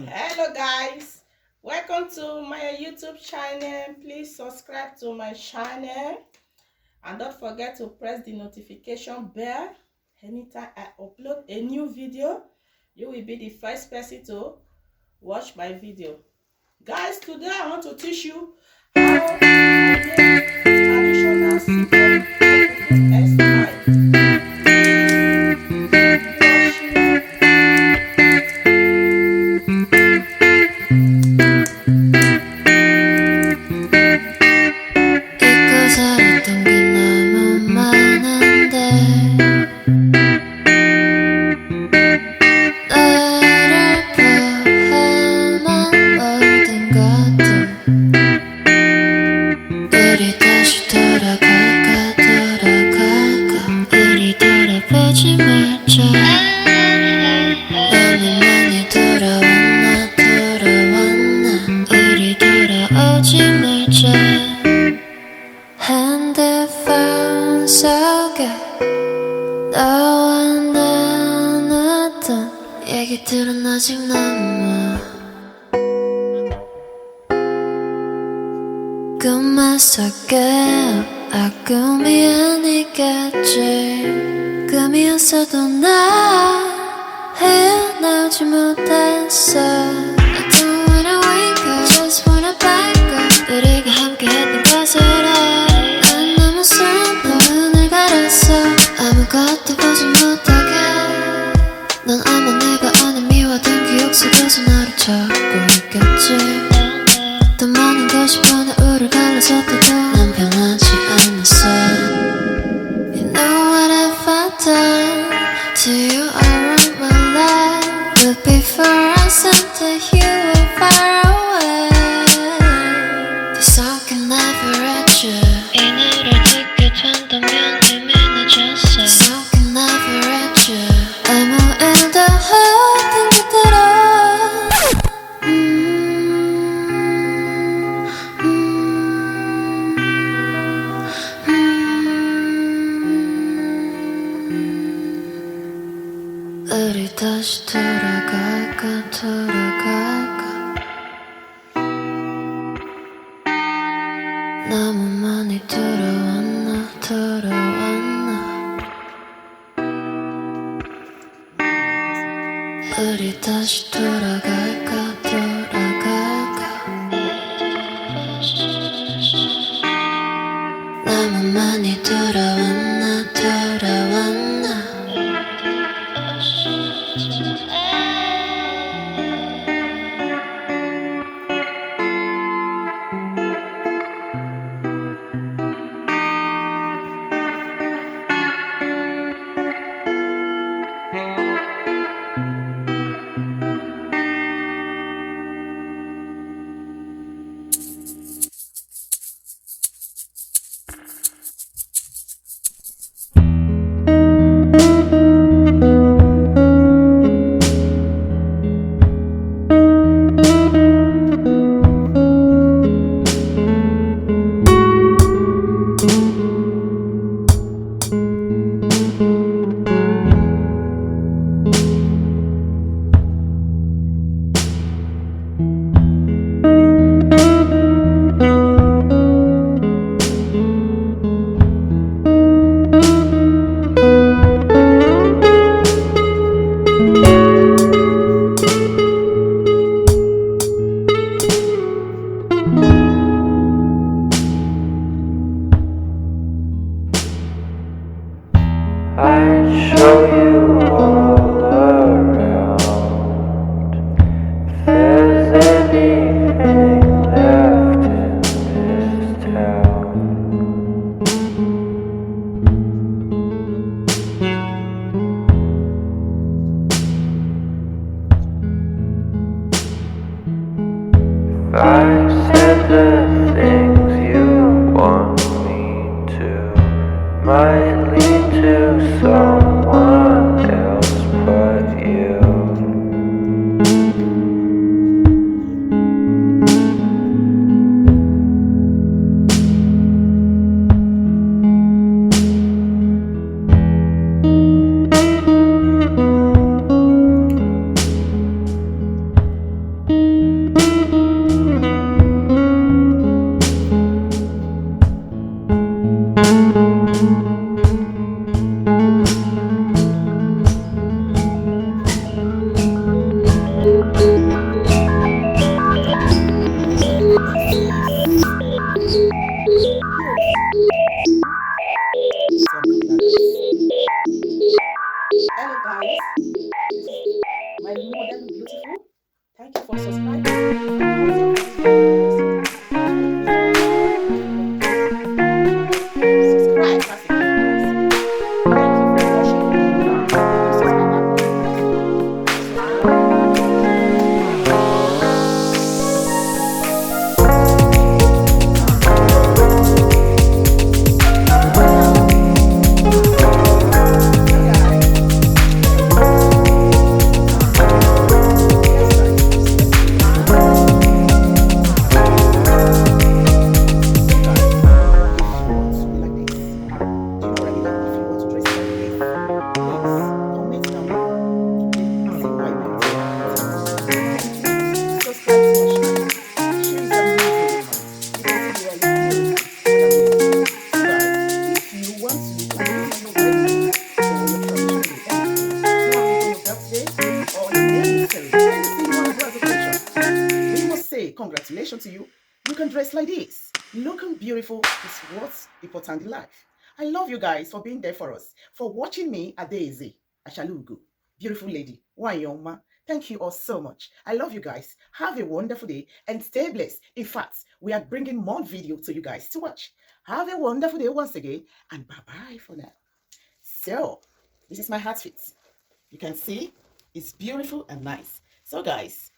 fine. Hello guys, welcome to my YouTube channel. Please subscribe to my channel and don't forget to press the notification bell. Anytime I upload a new video, you will be the first person to watch my video. Guys, today I want to teach you how I make traditional soup of Okuku style. 잊고 살았던 게 너무 많은데 나를 포함한 모든 것들 우리 다시 돌아갈까 우리 돌아보지 말자 너는 많이 돌아왔나 우리 돌아오지 말자 핸드폰 속에 너와 나눴던 얘기들은 아직 남아 꿈만 속에 꿈이 아니겠지 꿈이었어도 나 헤어나오지 못했어 I don't wanna wake up just wanna back up 우리가 함께했던 것을 난 너무 슬퍼 눈을 가렸어 아무것도 보지 못하게 넌 아마 내가 아닌 미워둔 기억 속에서 나를 찾고 있겠지 더 많은 것이 변화우를 갈라섰다고 난 변하지 않았어 You know what I've done to you all of my life But before I sent that you were far away This song can never reach you 이 노래 듣게 된다면 이미 늦었어 This song can never reach you 아무 일도 하던 그대로 우리 다시 돌아갈까 너무 많이 돌아왔나 우리 다시 돌아갈까 너무 많이 돌아왔나 I'd show you all around if there's anything left in this town. If I said the things you want me to, might lead to someone else but you. So I'm coming out, guys. Hello, guys. This is my model beautiful. Thank you for subscribing. Subscribe, guys. Thank you for watching. Please congratulations to you. You can dress like this. Looking beautiful is what's important in life. I love you guys for being there for us, for watching me at Daisy, Ashalugu. Beautiful lady, Wanyoma. Thank you all so much. I love you guys. Have a wonderful day and stay blessed. In fact, we are bringing more videos to you guys to watch. Have a wonderful day once again and bye-bye for now. So, this is my outfit. You can see it's beautiful and nice. So guys,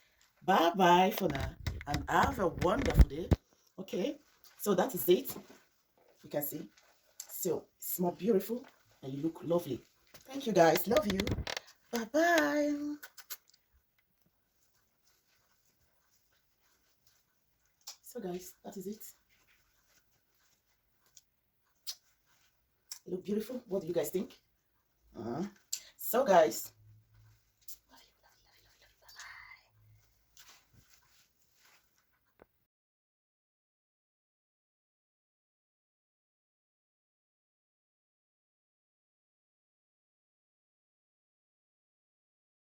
bye-bye for now and have a wonderful day. Okay, so that is it. You can see. So it's more beautiful and you look lovely. Thank you guys. Love you. Bye-bye. So guys, that is it. You look beautiful. What do you guys think? So guys,